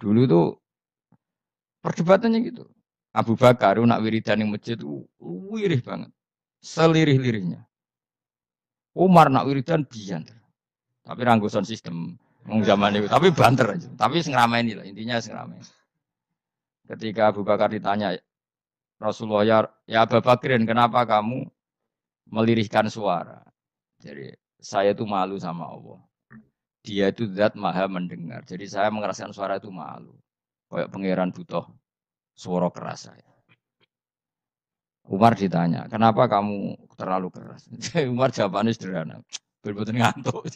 Dulu tuh perdebatannya gitu. Abu Bakar nak wiridan yang masjid itu wirih banget. Selirih-lirihnya. Umar nak wiridan bian. Tapi ranggusan sistem zaman itu. Tapi banter aja. Tapi sengramain lah. Intinya sengramain. Ketika Abu Bakar ditanya, Rasulullah ya Abu Bakrin, kenapa kamu melirihkan suara? Jadi saya itu malu sama Allah. Dia itu zat maha mendengar. Jadi saya mengeraskan suara itu malu. Kayak pangeran butuh suara keras saya. Umar ditanya, kenapa kamu terlalu keras? Umar jawabannya sederhana. Betul-betul ngantuk.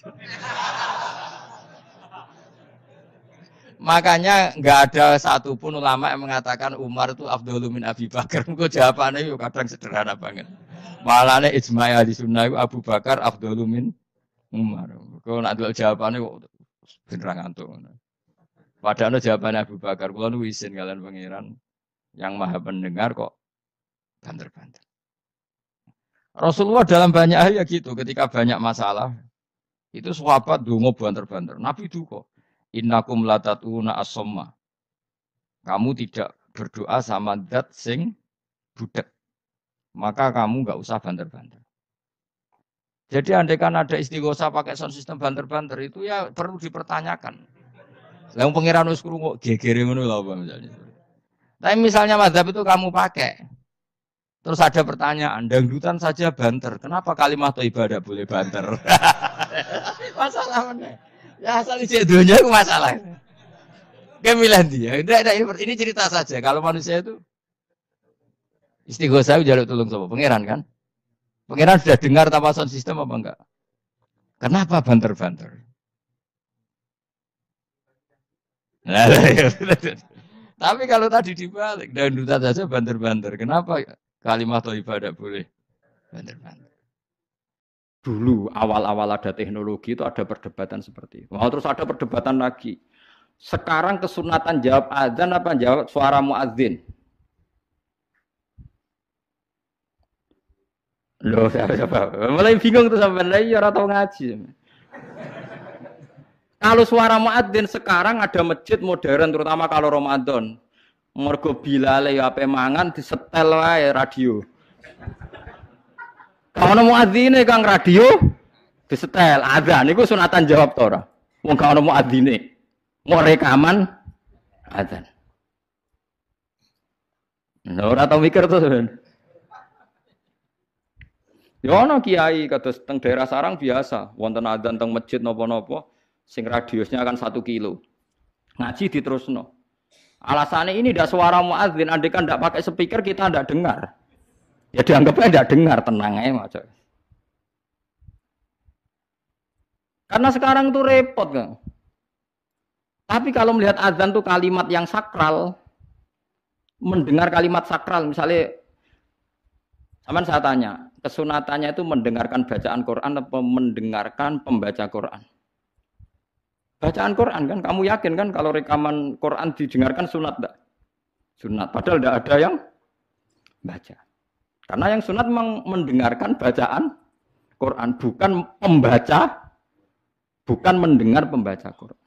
Makanya nggak ada satupun ulama yang mengatakan Umar itu Afdhalu min Abi Bakar. Kok jawabannya yuk kadang sederhana banget. Malahnya ijma' ahli sunnah itu Abu Bakar Afdhalu min Umar. Kok nak dulu jawabannya kok beneran ngantuk. Padahal jawabannya Abu Bakar. Kalau nu isin kalian pangeran yang maha pendengar kok banter-banter. Rasulullah dalam banyak hal ya gitu. Ketika banyak masalah itu sahabat dongo banter-banter. Nabi itu kok. Innakum latatuna as-somma. Kamu tidak berdoa sama zat sing budak. Maka kamu enggak usah banter-banter. Jadi andaikan ada istighosa pakai sound system banter-banter itu ya perlu dipertanyakan. Lah pangeran wis krungu gegere ngono lho apa misalnya. Tapi misalnya mazhab itu kamu pakai. Terus ada pertanyaan, dangdutan saja banter. Kenapa kalimat thayyibah tidak boleh banter? Masalah mana? Ya asal isi dunia itu masalah. Kemilan dia. Ini cerita saja. Kalau manusia itu istighosa jaluk tolong sama pangeran kan? Pangeran sudah dengar tanpa sound system apa enggak? Kenapa banter-banter? Nah, tapi kalau tadi dibalik dangdutan saja banter-banter. Kenapa kalimat thayyibah tidak boleh banter-banter? Dulu awal-awal ada teknologi itu ada perdebatan seperti itu. Terus ada perdebatan lagi. Sekarang kesunatan jawab adzan apa jawab suara muadzin? Loh, siapa? Mulai bingung tuh sampai lagi orang tahu ngaji. Kalau suara muadzin sekarang ada masjid modern terutama kalau Ramadan. Mergo bilale ya ape mangan disetel wae radio. Kalau muadzine kang radio disetel adzan niku sunatan jawab to ora? Wong gak ono muadzine. Mau rekaman adzan. Lha ora tau mikir to, Sen. Ya ono kiai kados teng daerah sarang biasa, wonten adzan teng masjid napa-napa sing radiusnya kan 1 kilo. Ngaji diterusno. Alasannya ini tidak suara muadzin, andai kan tidak pakai speaker kita tidak dengar. Ya dianggapnya tidak dengar, tenang aja macam. Karena sekarang tuh repot kan. Tapi kalau melihat azan tuh kalimat yang sakral, mendengar kalimat sakral, misalnya, aman saya tanya, kesunatannya itu mendengarkan bacaan Quran atau mendengarkan pembaca Quran? Bacaan Quran kan, kamu yakin kan kalau rekaman Quran didengarkan sunat enggak? Sunat, padahal tidak ada yang baca. Karena yang sunat memang mendengarkan bacaan Quran, bukan pembaca, bukan mendengar pembaca Quran.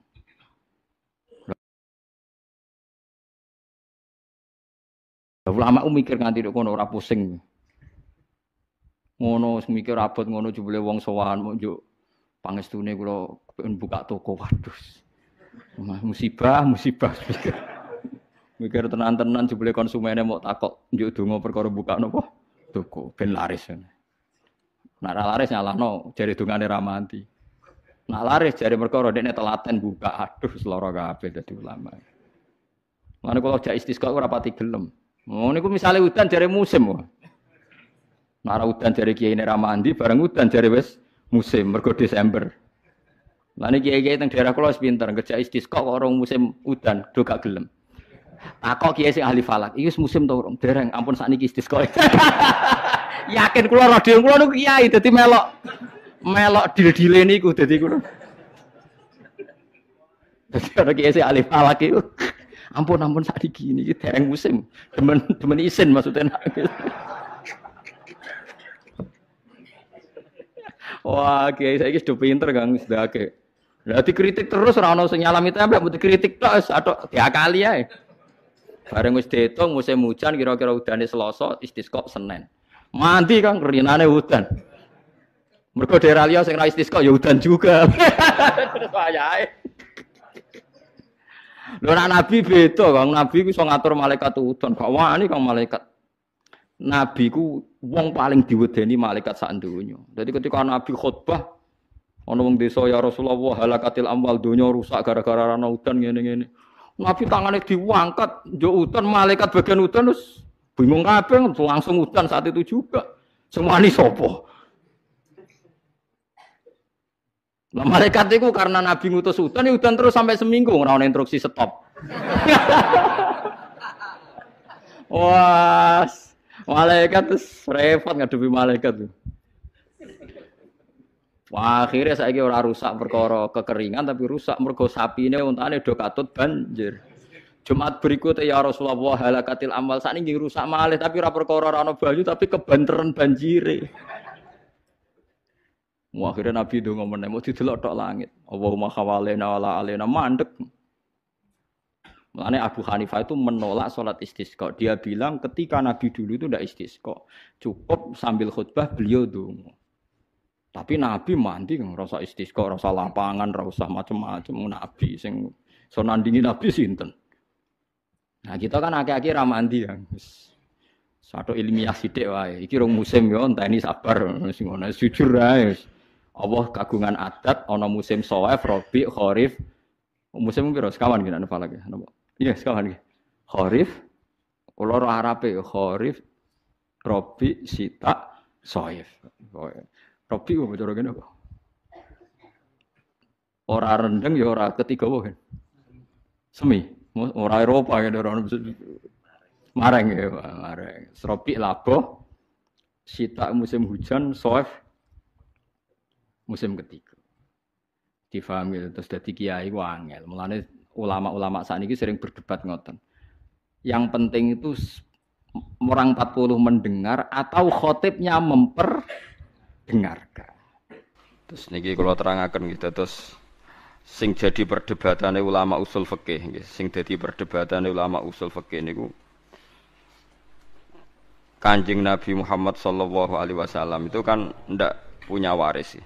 Ulama mikir nganti kono ora pusing. Ngono mikir abot ngono jebule wong sowan mau njuk pangestune kula pengen buka toko. Waduh. Musibah mikir. Mikir tenan-tenan jebule konsumennya mau takok njuk donga perkara buka napa toko ben laris. Nek ora laris nyalahno jare dongane ra mati. Nek laris jare perkara dekne telaten buka. Aduh seloro kabeh dadi ulama. Mane kula jak istisqa ora pati gelem. Oh niku misale udan jare musim wae. Nara udan jare kiai nek ra mandi bareng udan jare wis musim mergo Desember. Lah niki kiai-kiai teng daerah kula wis pinter ngejak istisqa kok ora musim udan do gak gelem. Takok kiai sing ahli falak, iki wis musim to urung? Dereng, ampun sakniki istisqa. Yakin kula radio kula niku kiai dadi melok dil-dile niku dadi kula. Dadi ana kiai sing ahli falak iku. Ampun sakniki niki dereng musim. Demen isin maksudnya. Wah, kiai saiki sudah pinter Kang, sedake. Lah dikritik terus ora ono sing nyalami tembak, mbok dikritik tok wis atok diakali ae. Bareng wis diitung musim hujan kira-kira udane Selasa, istisqa Senin. Mandi Kang rinane udan. Mergo daerah liya sing ra istisqa ya udan juga. Terus wayahe. Lho nek nabi beda, Kang. Nabi ku iso ngatur malaikat udan. Gak wani Kang malaikat. Nabi ku wong paling diwedeni malaikat sak donya. Dadi ketika nabi khutbah ana wong desa ya Rasulullah halakatil amwal donya rusak gara-gara ana udan ngene-ngene. Nabi tangane diangkat, njuk udan malaikat bagian udan terus bingung kabeh langsung udan saat itu juga. Semua ini sapa? Lah malaikat itu karena Nabi ngutus udan, ya udan terus sampai seminggu ora ana instruksi stop. Wah, malaikat terus repot ngadepi malaikat tuh. Wah, akhirnya saiki ora rusak perkara kekeringan tapi rusak mergo sapine untane do katut banjir. Jumat berikutnya ya Rasulullah halakatil amal sakniki rusak malih tapi ora perkara ora ana banyu tapi kebanteran banjire. Wah, akhirnya Nabi ndonga meneh mau didelok tok langit. Allahumma khawalena wala alena mandek. Makanya Abu Hanifah itu menolak sholat istisqa. Dia bilang ketika Nabi dulu itu tidak istisqa. Cukup sambil khutbah beliau donga. Tapi Nabi mandi kan rasa istisqa, rasa lapangan, rasa macam-macam Nabi sing so nandingi Nabi sinten. Nah, kita kan akeh-akeh ra mandi ya. Satu ilmiah sithik wae. Iki rong musim yo enteni sabar sing ngono jujur ae. Allah kagungan adat ana musim Shawaif, Rabi, Kharif. Musim piro sekawan iki nek lagi. Iya, sekawan iki. Kharif kula ora arape Kharif, Rabi, Sita, Shawaif. Robi kok cara kene apa? Ora rendeng ya ora ketiga wae. Semi, ora Eropa ya ora mareng ya, mareng. Robi labo, Sita musim hujan, Soef musim ketiga. Difahami terus dadi kiai ku angel. Mulane ulama-ulama sakniki sering berdebat ngoten. Yang penting itu orang 40 mendengar atau khotibnya dengarkan. Terus niki kula terangaken gitu terus sing jadi perdebatane ulama usul fikih nggih, sing dadi perdebatane ulama usul fikih niku Kanjeng Nabi Muhammad sallallahu alaihi wasallam itu kan ndak punya waris sih.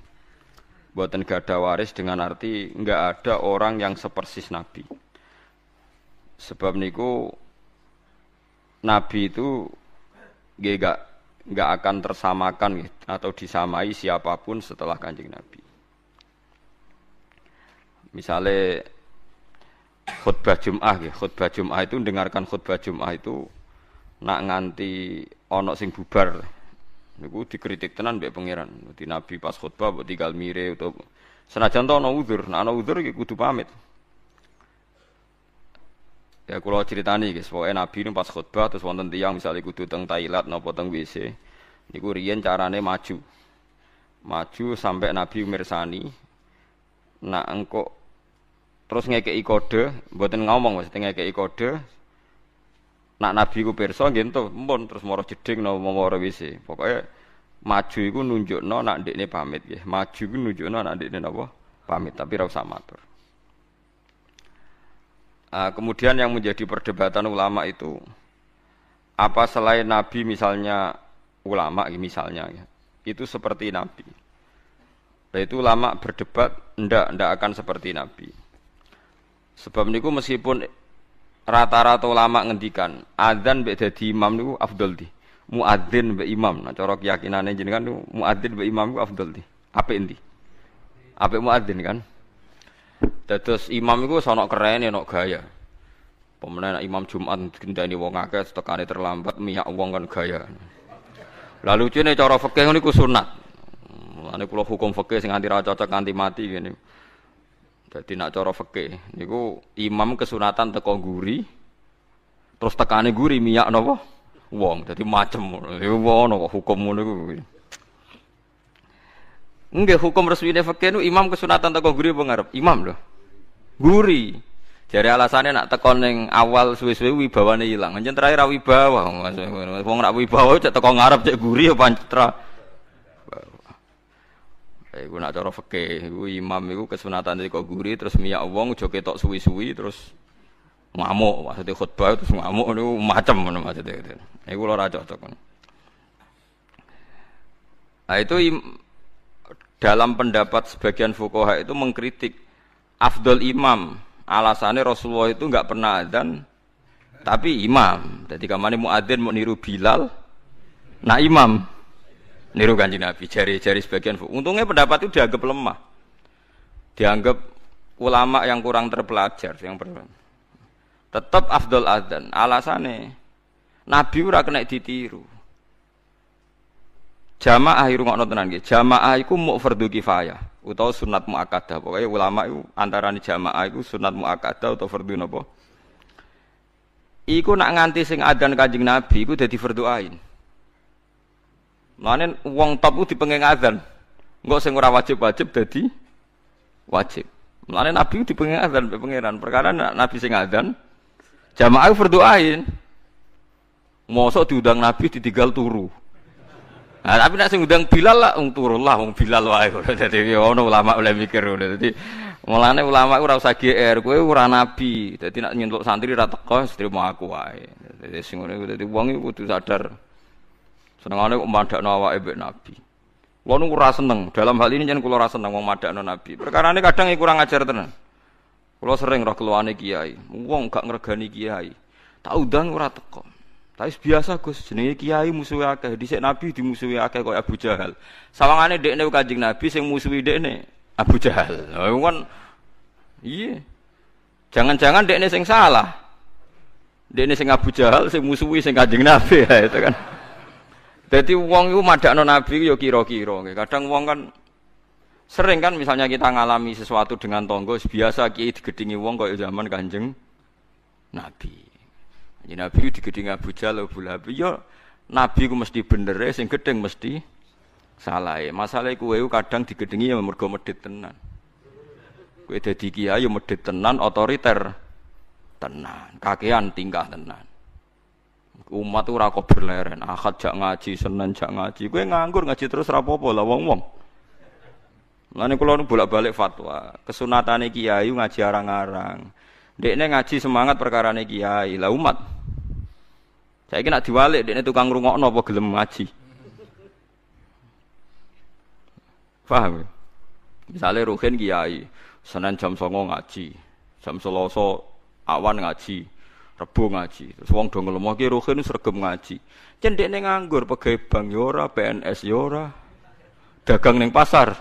Mboten gadah waris dengan arti enggak ada orang yang sepersis Nabi. Sebab niku Nabi itu nggih enggak akan tersamakan atau disamai siapapun setelah Kanjeng Nabi. Misalnya khutbah Jum'ah khutbah Jum'ah itu dengarkan khutbah Jum'ah itu nak nganti ana sing bubar. Niku dikritik tenan mbek pangeran. Di Nabi pas khutbah mbok tinggal mire utawa senajan to ana uzur, nek ana uzur iki kudu pamit. Ya kula critani guys, pokoke Nabi ini pas khutbah terus wonten tiyang misalnya kudu teng toilet napa teng WC. Niku riyen carane maju. Maju sampai Nabi mirsani. Nak engko terus ngekeki kode, mboten ngomong mesti ngekeki kode. Nak Nabi ku pirsa nggih ento, mumpun terus mara jeding napa mara WC. Pokoke maju iku nunjukno nak ndekne pamit nggih. Maju iku nunjukno nak ndekne napa pamit, tapi ora usah matur. Kemudian yang menjadi perdebatan ulama itu apa selain Nabi misalnya ulama misalnya itu seperti Nabi. Nah, itu ulama berdebat ndak akan seperti Nabi. Sebab niku meskipun rata-rata ulama ngendikan adzan mbek dadi imam niku afdol di. Muadzin mbek imam. Nah cara keyakinane jenengan niku muadzin mbek imam niku afdol di. Apik endi? Apik muadzin kan? Dados imam iku sono kerene ono gaya. Pemene imam Jumat gendani wong akeh tekane terlambat miyak wong kan gaya. Lah lucune cara fikih niku sunat. Mulane kula hukum fikih sing anti ra cocok nganti mati ngene. Dadi nek cara fikih niku imam kesunatan teko guri terus tekane guri miyak napa wong. Dadi macem ngono. Iku ono hukum ngono iku. Nggih hukum resmine fikih nu imam kesunatan teko guri apa ngarep? Imam lho. Guri. Jare alasane nak teko ning awal suwe-suwe wibawane ilang. Anjen terakhir ra wibawa. Wong nak wibawa cek teko ngarep cek guri ya pancra. Iku nak cara fikih, iku imam iku kesunatan iki kok guri terus miyak wong aja ketok suwi-suwi terus ngamuk, maksudnya khutbah terus ngamuk niku macam ngono maksudnya. Iku lho ora cocok. Nah itu dalam pendapat sebagian fuqaha itu mengkritik afdol imam. Alasannya Rasulullah itu enggak pernah adzan tapi imam. Jadi kamane muadzin mau niru Bilal, nah imam niru Kanjeng Nabi. Jari-jari sebagian fuqaha. Untungnya pendapat itu dianggap lemah. Dianggap ulama yang kurang terpelajar yang tetap afdol adzan. Alasannya Nabi ora kena ditiru. Jamaah irungokno tenan nggih. Jamaah iku muk fardhu kifayah utawa sunat muakkadah. Pokoke ulama iku antarané jamaah iku sunat muakkadah utawa fardhu napa? Iku nak nganti sing adzan Kanjeng Nabi iku dadi fardhu ain. Mane wong top ku dipenging adzan. Engko sing ora wajib-wajib dadi wajib. Mane Nabi dipenging adzan pe pangeran. Perkara Nabi sing adzan jamaah fardhu ain. Mosok diundang Nabi ditinggal turu. Nah, tapi nek sing ngundang Bilal lah turun lah wong Bilal wae. Dadi ono ulama oleh mikir ngono. Dadi mulane ulama ora usah GR, kowe ora nabi. Dadi nek nyentuk santri ra teko trimo aku wae. Dadi sing ngono iku dadi wong iku kudu sadar. Senengane kok madakno awake mbek nabi. Kulo nu ora seneng, dalam hal ini jan kulo ora seneng wong madakno nabi. Perkarane kadang kurang ajar tenan. Kulo sering roh keluane kiai, wong gak ngregani kiai. Tak undang ora teko. Tapi biasa Gus, jenenge kiai musuhe akeh. Dhisik Nabi dimusuhi akeh kaya Abu Jahal. Sawangane dekne Kanjeng Nabi sing musuhi dekne Abu Jahal. Lha kan iya. Jangan-jangan dekne sing salah. Dekne sing Abu Jahal sing musuhi sing Kanjeng Nabi ya itu kan. Dadi wong iku madakno Nabi ya kira-kira. Kadang wong kan sering kan misalnya kita ngalami sesuatu dengan tonggo biasa kiai digedingi wong kaya zaman Kanjeng Nabi. Nabi digedeng Abu Jahal Abu Lahab ya Nabi ku mesti bener sing gedeng mesti salah. Masalah kowe kadang digedengi ya mergo medhit tenan. Kowe dadi kiai ya medhit tenan, otoriter tenan, kakean tingkah tenan. Umat ora kok berleren, Ahad jak ngaji, Senin jak ngaji. Kowe nganggur ngaji terus ra apa-apa lah wong-wong. Mulane kula bolak-balik fatwa, kesunatane kiai ngaji arang-arang. Dekne ngaji semangat perkarane kiai, lah umat. Saiki nak diwalik dekne tukang ngrungokno apa gelem ngaji. Paham? Misale ruhin kiai, Senin jam 09.00 ngaji, jam Selasa awan ngaji, Rebo ngaji. Terus wong do ngelemah ki ruhin sregep ngaji. Cen dekne nganggur pegawai bank ya ora, PNS ya ora. Dagang ning pasar.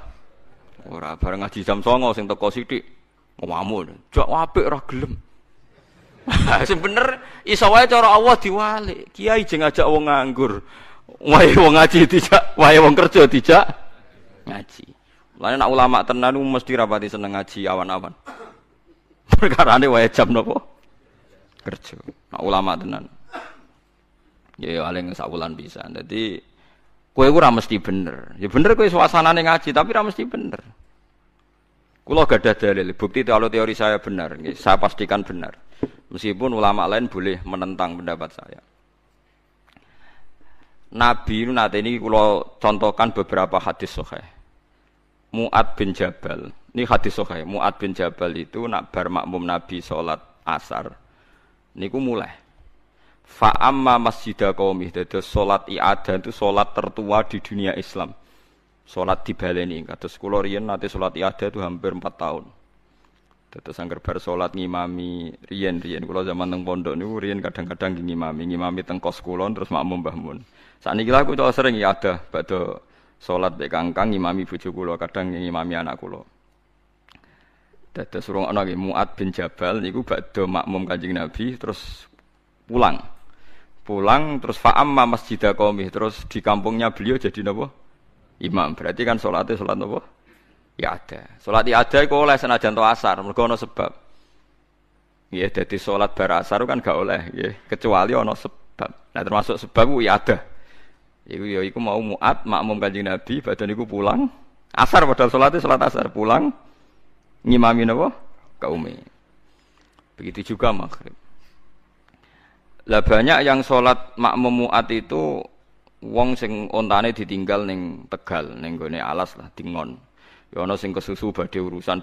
Ora bareng ngaji jam 09.00 sing teko sithik. Ngomong, jak apik ora gelem. Sing bener iso wae cara Allah diwalik. Kiai jeng ngajak wong nganggur. Wae wong ngaji dijak, wae wong kerja dijak ngaji. Mulane nek ulama tenan mesti rapati seneng ngaji awan-awan. Perkarane wae jam napa? Kerja. Nek ulama tenan. Ya paling sakulan pisan. Dadi kowe ora mesti bener. Ya bener kowe suasanane ngaji tapi ora mesti bener. Kula gadah dalil, bukti kalau teori saya benar, saya pastikan benar. Meskipun ulama lain boleh menentang pendapat saya. Nabi nate ini kula contohkan beberapa hadis sahih. Mu'ad bin Jabal, ini hadis sahih. Mu'ad bin Jabal itu nak bar makmum Nabi salat asar. Niku mulai. Fa amma masjidah qaumih, dados salat i'adah itu salat tertua di dunia Islam. Salat dibaleni kados kula riyen nate salat i'adah itu hampir 4 tahun. Dados angger bar salat ngimami riyen kula zaman teng pondok niku riyen kadang-kadang ngimami teng kos kula terus makmum Mbah Mun. Sakniki lha kula sering i'adah badhe salat mek kangkang ngimami bojo kula kadang ngimami anak kula. Dados rungokno nggih Mu'ad bin Jabal niku badhe makmum Kanjeng Nabi terus pulang terus fa'amma masjidah qaumih terus di kampungnya beliau jadi napa? Imam. Berarti kan salatnya salat apa? Ya ada. Salat ya ada iku oleh senajan to asar, mergo ana sebab. Nggih, dadi salat bar asar kan gak oleh, nggih, kecuali ana sebab. Nah, termasuk sebab ku ya ada. Iku mau Mu'ad makmum Kanjeng Nabi, badan iku pulang asar padahal salatnya salat asar, pulang ngimami napa? Kaume. Begitu juga maghrib. Lah banyak yang salat makmum Mu'ad itu wong sing ontane ditinggal ning Tegal ning gone alas lah Dingon. Ya ana sing kesusu badhe urusan.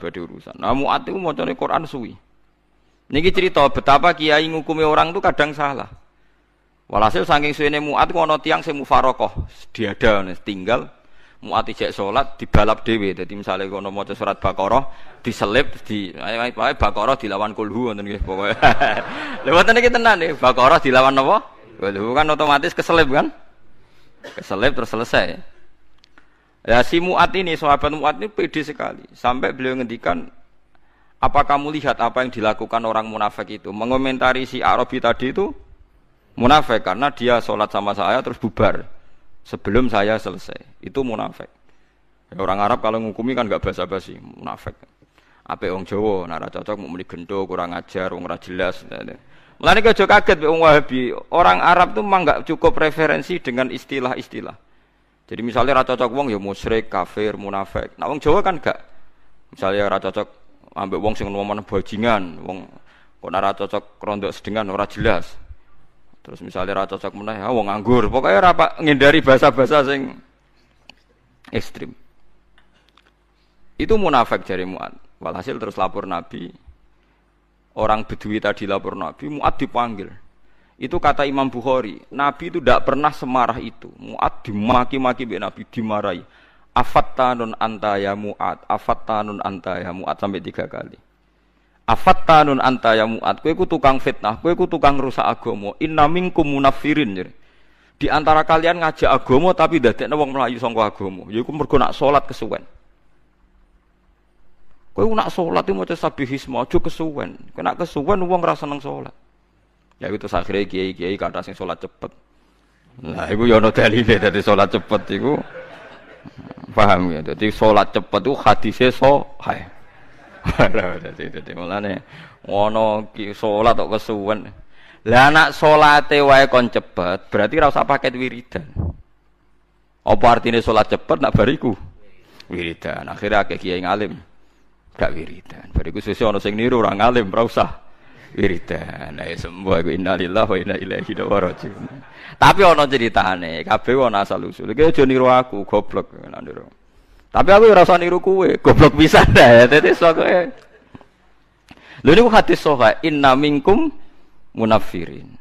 Nah Mu'ad iku macane Quran suwi. Niki cerita betapa kiai ngukumi orang itu kadang salah. Walhasil saking suwene Mu'ad ku ana tiyang sing mufaroqah, diada tinggal Mu'ad ijek salat dibalap dhewe. Dadi misale kono maca surat Baqarah diselip di ae Baqarah dilawan kulhu ngoten nggih pokoke. Lha wonten iki tenan nggih, Baqarah dilawan napa? Kulhu kan otomatis keselip kan? Keselip terus selesai. Ya si Mu'ad ini, sahabat Mu'ad ini pede sekali. Sampai beliau ngendikan, apa kamu lihat apa yang dilakukan orang munafik itu? Mengomentari si Arabi tadi itu munafik karena dia sholat sama saya terus bubar sebelum saya selesai. Itu munafik. Ya, orang Arab kalau ngukumi kan gak basa-basi, munafik. Ape wong Jawa, nara cocok mau muni gendo, kurang ajar, wong ra jelas. Mulane aja kaget wong Wahabi. Orang Arab tuh memang gak cukup referensi dengan istilah-istilah. Jadi misalnya ra cocok wong ya musyrik, kafir, munafik. Nah wong Jawa kan gak. Misalnya ra cocok ambek wong sing ngomong bajingan, wong kok ora cocok rondok sedengan ora jelas. Terus misalnya ra cocok meneh ya wong nganggur. Pokoke ora ngindari bahasa-bahasa sing ekstrim. Itu munafik jari Mu'ad. Walhasil terus lapor Nabi. Orang Bedui tadi lapor Nabi, Mu'ad dipanggil. Itu kata Imam Bukhari, Nabi itu tidak pernah semarah itu. Mu'ad dimaki-maki mbek Nabi, dimarahi. Afattanun anta ya Mu'ad, afattanun anta ya Mu'ad sampai 3 kali. Afattanun anta ya Mu'ad, kowe ku tukang fitnah, kowe ku tukang rusak agama. Inna minkum munafirin. Di antara kalian ngajak agama tapi dadekne wong mlayu saka agama. Yaiku mergo nak salat kesuwen. Kowe nak salat iki maca sabihisma aja kesuwen. Kena kesuwen wong ora seneng salat. Ya itu akhirnya kiai-kiai kata sing sholat cepet. Nah, itu ya ada dalile dadi sholat cepet iku. Paham ya? Dadi sholat cepet itu hadise sahih. Dadi mulane ono ki sholat kok kesuwen. Lah nek salate wae kon cepet, berarti ora usah paket wiridan. Apa artine sholat cepet nak bariku? Wiridan. Akhirnya akeh kiai ngalim gak wiridan. Bariku sesuk ono sing niru ora ngalim, ora usah wiridan. Nah sembuh aku innalillahi wa inna ilaihi raji'un. Tapi ana ceritane, kabeh ana asal usul. Iki aja niru aku, goblok niru. Tapi aku ora usah niru kowe, goblok pisan dah. Dadi sokoke. Lha niku hadis sahih, inna minkum munafirin.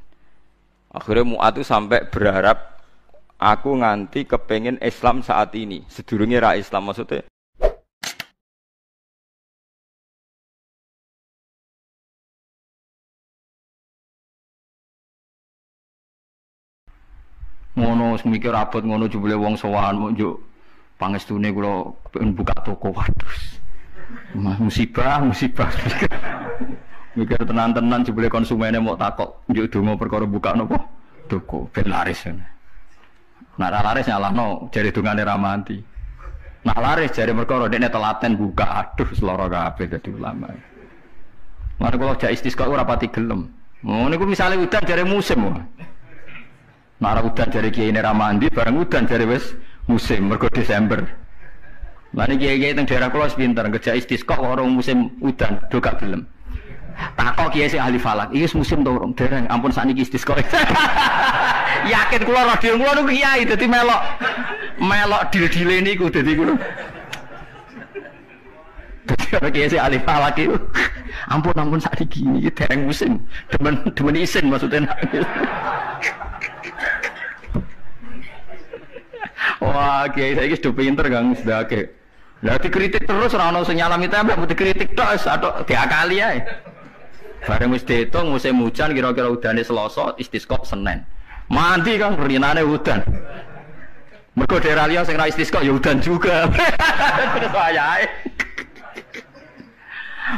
Akhirnya Mu'ad itu sampai berharap aku nganti kepengen Islam saat ini. Sedurunge ra Islam maksudnya. Ngono mikir abot ngono jebule wong sowan mok njuk pangestune kula pengen buka toko waduh. Musibah. Mikir tenan-tenan jebule konsumene mok takok njuk donga perkara buka napa toko ben laris. Nek ra laris nyalahno jare dongane ra mati. Nek laris jare perkara dekne telaten buka aduh seloro kabeh dadi ulama. Mare kula jak istisqa ora pati gelem. Ngono niku misale udan jare musim. Nara udan jari kiai ini ramandi, bareng udan jari wes musim, mergo Desember. Lalu kiai-kiai teng daerah kula pinter, kerja istisqa orang musim udan, do gak gelem. Takok kiai sing ahli falak, iki musim to urung dereng, ampun sakniki istisqa. Yakin kula radio kula niku kiai dadi melok dil-dile niku dadi kula. Dadi ana kiai sing ahli falak iku. Ampun sakniki iki dereng musim, demen isin maksudnya. Wah, kiai saiki sudah pinter Kang sedake. Lah dikritik terus ora ono sing nyalami tembak, dikritik tok atau diakali ae. Bareng wis diitung musim hujan kira-kira udane Selasa, istisqa Senin. Mandi Kang rinane udan. Mergo daerah liya sing ra istisqa ya udan juga. Terus wayahe.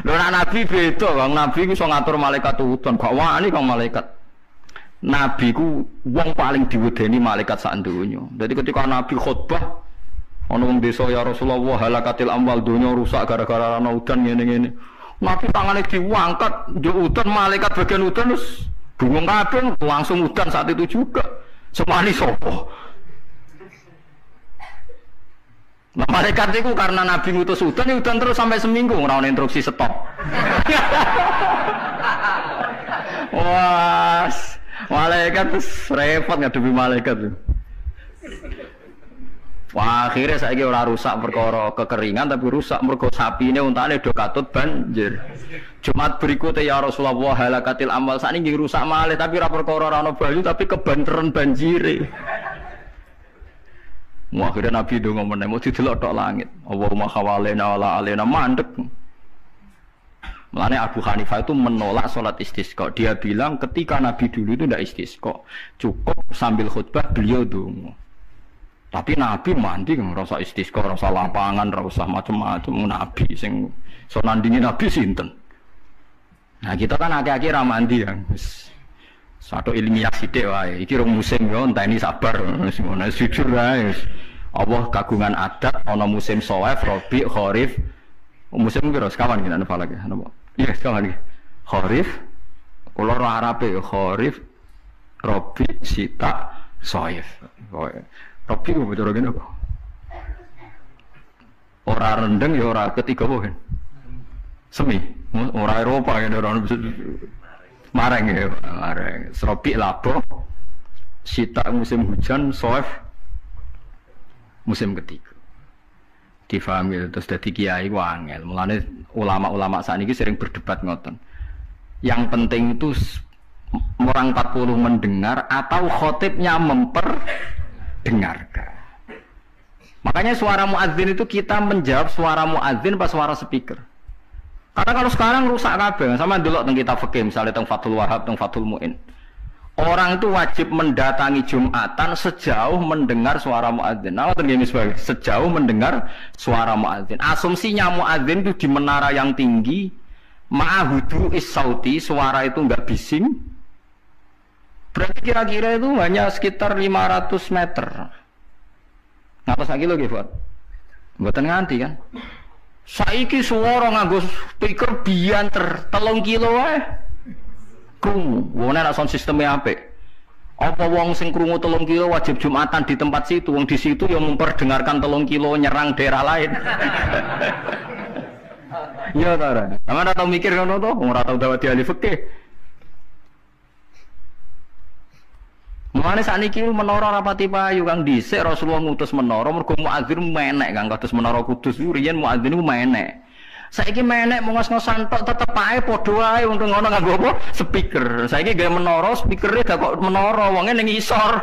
Lho Nabi beda, Kang. Nabi ku iso ngatur malaikat udan, gak wani Kang malaikat. Nabi ku wong paling diwedeni malaikat sak donya. Dadi ketika Nabi khutbah ana wong desa ya Rasulullah halakatil amwal donya rusak gara-gara ana udan ngene-ngene. Nabi tangane diangkat njuk udan malaikat bagian udan terus bingung kabeh langsung udan saat itu juga. Semani sapa? Nah, malaikat itu karena Nabi ngutus udan terus sampai seminggu ora ana instruksi stop. Wah, malaikat terus repot ngadepi malaikat tuh. Wah, akhirnya saiki ora rusak perkara kekeringan tapi rusak mergo sapine untane do katut banjir. Jumat berikutnya ya Rasulullah halakatil amal sakniki rusak malih tapi ora perkara ora ana banyu tapi kebanteran banjire. Wah, akhirnya Nabi ndonga meneh mau didelok tok langit. Allahumma khawalena wala alena mandek. Mulane Abu Hanifah itu menolak sholat istisqa. Dia bilang ketika Nabi dulu itu tidak istisqa, cukup sambil khutbah beliau donga. Tapi Nabi mandi ngerasa istisqa, rasa lapangan, rasa macam-macam. Nabi sing so nandingi Nabi sinten. Nah kita kan akhir-akhir ramandi yang satu ilmiah sithik wae. Iki rong musim yo enteni sabar. Wis ngono jujur wae. Allah kagungan adat ana musim Shawaif, Rabi, Kharif. Musim piro sekawan iki ana falak ya. Iya sekawan iki. Kharif kula ora Arabe Kharif, Rabi, Sita, Shawaif. Rabi kok bocor ngene kok. Ora rendeng ya ora ketiga apa kan? Semi, ora Eropa kan ora mareng ya, mareng. Rabi labo, Sita musim hujan, Shawaif musim ketiga. Difahami terus dadi kiai ku angel. Mulane ulama-ulama sakniki sering berdebat ngoten. Yang penting itu orang 40 mendengar atau khotibnya memperdengarkan. Makanya suara muadzin itu kita menjawab suara muadzin pas suara speaker. Karena kalau sekarang rusak kabeh. Sama delok teng kitab fikih misalnya teng Fathul Wahhab, teng Fathul Muin. Orang itu wajib mendatangi Jumatan sejauh mendengar suara muadzin. Nah, sebagai sejauh mendengar suara muadzin. Asumsinya muadzin itu di menara yang tinggi, ma'hudu is-sauti, suara itu enggak bising. Berarti kira-kira itu hanya sekitar 500 meter. Ngapas lagi lho, Buat? Mboten nganti kan? Saiki suara nganggo speaker bianter 3 kilo wae. Krungu, wong nek sound sistemnya apik. Apa wong sing krungu 3 kilo wajib Jumatan di tempat situ, wong di situ yang memperdengarkan 3 kilo nyerang daerah lain. Iya ta ora? Sampeyan ora tau mikir ngono to, wong ora tau dawuh ahli fikih. Mulane sakniki menara rapati payu Kang dhisik Rasulullah ngutus menara mergo muadzin menek Kang kados menara Kudus riyen muadzin iku menek. Saiki menek ngos-ngosan tok tetep ae padha wae wong ngono nganggo apa? Speaker. Saiki gawe menara, speakere gak kok menara, wonge ning isor.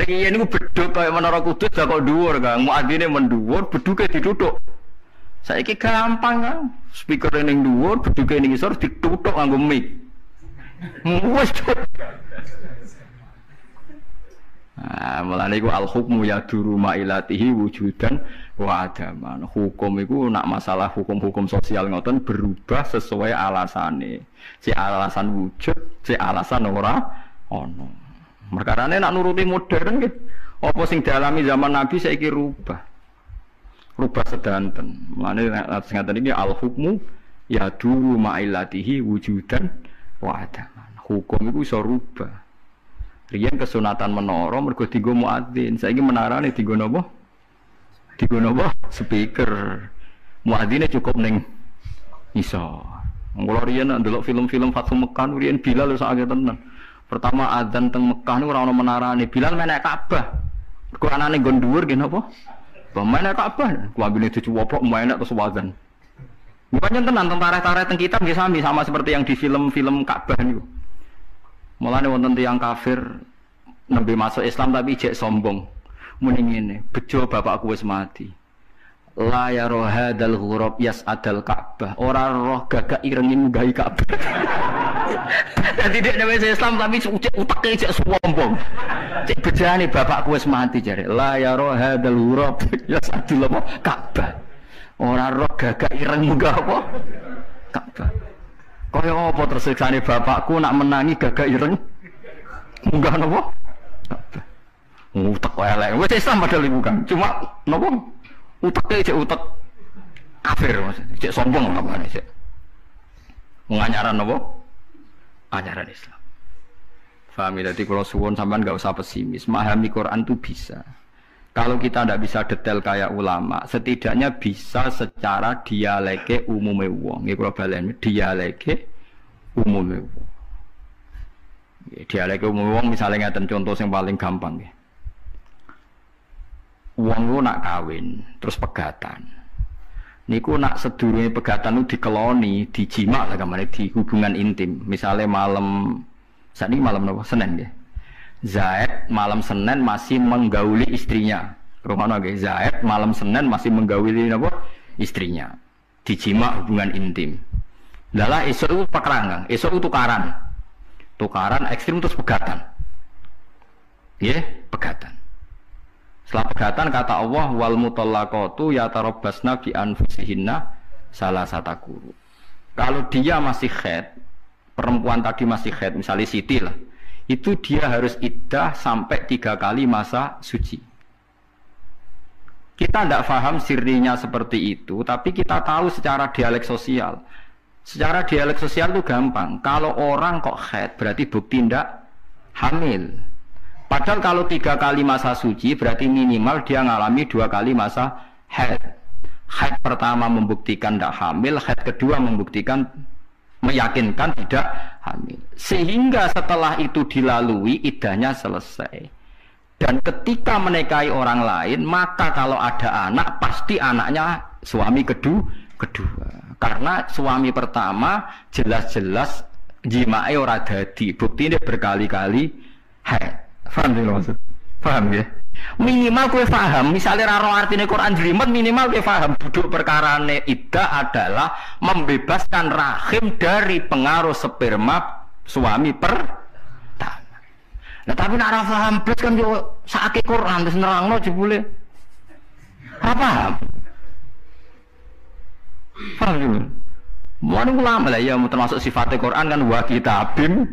Riyen niku bedhug kaya menara Kudus gak kok dhuwur, Kang. Muadzine mendhuwur, bedhuke dituthuk. Saiki gampang, Kang. Speakere ning dhuwur, bedhuke ning isor dituthuk nganggo mic. Wes. Nah, mulane iku al hukmu yaduru mailatihi wujudan wa adaman. Hukum iku nak masalah hukum-hukum sosial ngoten berubah sesuai alasane. Si alasan wujud, si alasan ora ana. Merkarane nak nuruti modern nggih. Apa sing dialami zaman Nabi saiki rubah. Rubah sedanten. Mulane sing ngaten iki al hukmu yaduru mailatihi wujudan wa adaman. Hukum iku iso rubah. Riyen kesunatan menara mergo dienggo muadzin. Saiki menarane dienggo napa? Dienggo napa? Speaker. Muadzine cukup ning isor. Mula riyen ndelok film-film Fathu Mekah riyen Bilal sak akeh tenan. Pertama adzan teng Mekah niku ora ana menarane. Bilal menek Ka'bah. Mergo anane nggon dhuwur nggih napa? Menek Ka'bah. Klambine dicuwoplok menek terus wazan. Bukannya tenan tentara-tentara teng kitab nggih sami sama seperti yang di film-film Ka'bah niku. Mulane wonten tiyang kafir nembe masuk Islam tapi jek sombong. Muni ngene, bejo bapakku wis mati. La ya rohadal ghurab yas'adal Ka'bah. Ora roh gagak irengi munggahi Ka'bah. Dadi dhek wis Islam tapi utake jek sombong. Cek bejane bapakku wis mati jare. La ya rohadal ghurab yas'adul Ka'bah. Ora roh gagak ireng munggah apa? Ka'bah. Kaya apa tersiksane bapakku nak menangi gagak ireng munggah napa? Utek elek. Wis Islam padahal iku kan. Cuma napa? Uteke cek utek kafir maksudnya. Cek sombong apa sih? Menganyaran napa? Ajaran Islam. Paham ya? Jadi kalau suwun sampean enggak usah pesimis. Memahami Quran itu bisa. Kalau kita tidak bisa detail kayak ulama, setidaknya bisa secara dialeke umume wong. Nggih kula baleni dialeke umume wong. Dialek umum wong misalnya ngeten contoh yang paling gampang nggih. Wong lu nak kawin terus pegatan. Niku nak sedurunge pegatan itu dikeloni, dijima lah kamane di hubungan intim. Misalnya malam saat ini malam apa? Senin nggih. Zaid malam Senin masih menggauli istrinya. Rumahna nggih, Zaid malam Senin masih menggauli apa? Istrinya. Dijima hubungan intim. Lala esok itu pekerangan, esok itu tukaran ekstrim terus pegatan. Ya, pegatan. Setelah pegatan kata Allah wal mutallaqatu yatarabbasna bi anfusihinna salasata quru. Kalau dia masih haid, perempuan tadi masih haid, misalnya Siti lah, itu dia harus iddah sampai 3 kali masa suci. Kita tidak paham sirinya seperti itu, tapi kita tahu secara dialek sosial. Secara dialek sosial itu gampang. Kalau orang kok haid berarti bukti tidak hamil. Padahal kalau 3 kali masa suci berarti minimal dia ngalami 2 kali masa haid. Haid pertama membuktikan tidak hamil, haid kedua membuktikan meyakinkan tidak hamil. Sehingga setelah itu dilalui iddahnya selesai. Dan ketika menikahi orang lain, maka kalau ada anak pasti anaknya suami kedua. Karena suami pertama jelas-jelas jimae ora dadi, bukti ini berkali-kali haid. Paham ya maksud? Paham ya? Minimal kowe paham, misalnya raro artine Quran jelimet minimal kowe paham duduk perkarane iddah adalah membebaskan rahim dari pengaruh sperma suami pertama. Nah tapi nek ora paham blas kan yo sakake Quran terus nerangno jebule. Ora paham. Paham ya? Mau ulama lah ya termasuk sifatnya Quran kan wa kitabim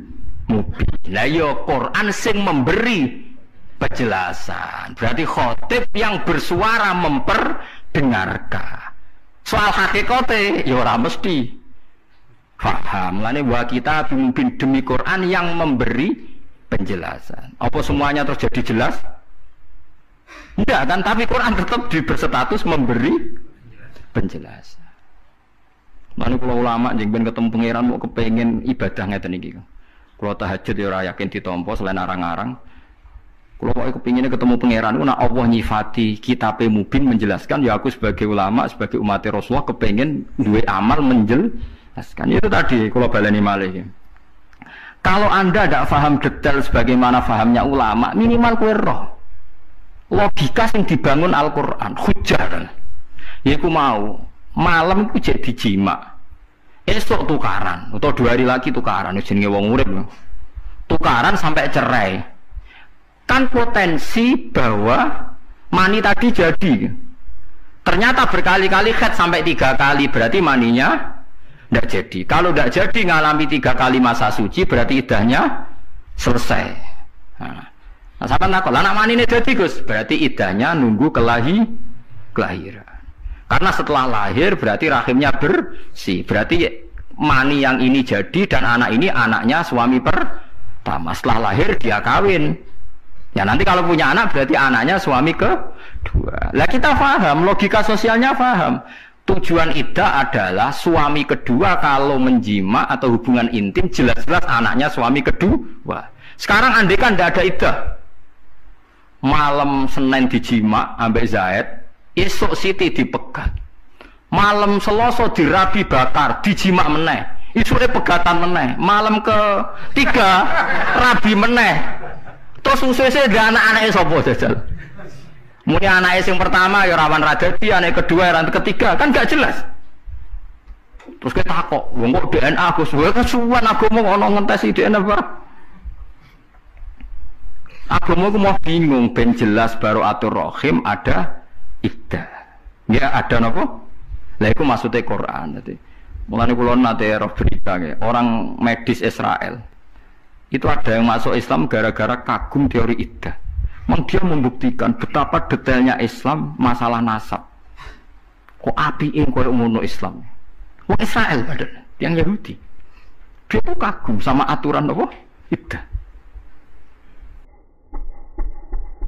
mubin. Lah ya Quran sing memberi penjelasan. Berarti khotib yang bersuara memperdengarkan. Soal hakikate ya ora mesti paham. Lane wa kitabim mubin demi Quran yang memberi penjelasan. Apa semuanya terus jadi jelas? Enggak kan, tapi Quran tetap berstatus memberi penjelasan. Lalu kalau ulama jengben ketemu pangeran mau kepengen ibadah ngeten iki. Kalau tahajud ya ora yakin ditampa selain arang-arang. Kalau mau kepinginnya ketemu pangeran, nak Allah nyifati kitab mubin menjelaskan. Ya aku sebagai ulama, sebagai umat Rasulullah kepengen duwe amal menjelaskan. Itu tadi kalau baleni malih. Kalau anda tidak paham detail sebagaimana fahamnya ulama, minimal kowe roh logika yang dibangun Al-Quran, hujah. Ya aku mau malam itu jadi jima. Esok tukaran atau 2 hari lagi tukaran, jenenge wong urip. Tukaran sampai cerai. Kan potensi bahwa mani tadi jadi. Ternyata berkali-kali haid sampai 3 kali, berarti maninya tidak jadi. Kalau tidak jadi ngalami 3 kali masa suci, berarti iddahnya selesai. Nah sampai nakal, anak mani ini jadi Gus, berarti iddahnya nunggu kelahiran. Karena setelah lahir berarti rahimnya bersih. Berarti mani yang ini jadi dan anak ini anaknya suami pertama. Setelah lahir dia kawin. Ya nanti kalau punya anak berarti anaknya suami kedua. Lah kita paham, logika sosialnya paham. Tujuan iddah adalah suami kedua kalau menjima atau hubungan intim jelas-jelas anaknya suami kedua. Sekarang andai kan tidak ada iddah. Malam Senin dijima ambek Zaid. Esok Siti dipegat, malam Selasa dirabi bakar, dijima meneh, isure pegatan meneh, malam ke-3 rabi meneh, terus ususe ada anak-anaknya sapa jajal? Muni anaknya yang pertama ya rawan radadi, anak kedua yang ketiga kan gak jelas. Terus kita takok, wong kok DNA Gus, wae kesuwen agama ono ngentesi DNA apa? Agama ku mau bingung ben jelas baru atur rahim ada iddah. Ya ada nopo? Lah iku maksude Quran tadi. Mulane kula nate roh berita ya, orang medis Israel. Itu ada yang masuk Islam gara-gara kagum teori iddah. Dia membuktikan betapa detailnya Islam masalah nasab. Kok apike koyo ngono Islam. Wong Israel padahal yang Yahudi. Dia tuh kagum sama aturan nopo? Iddah.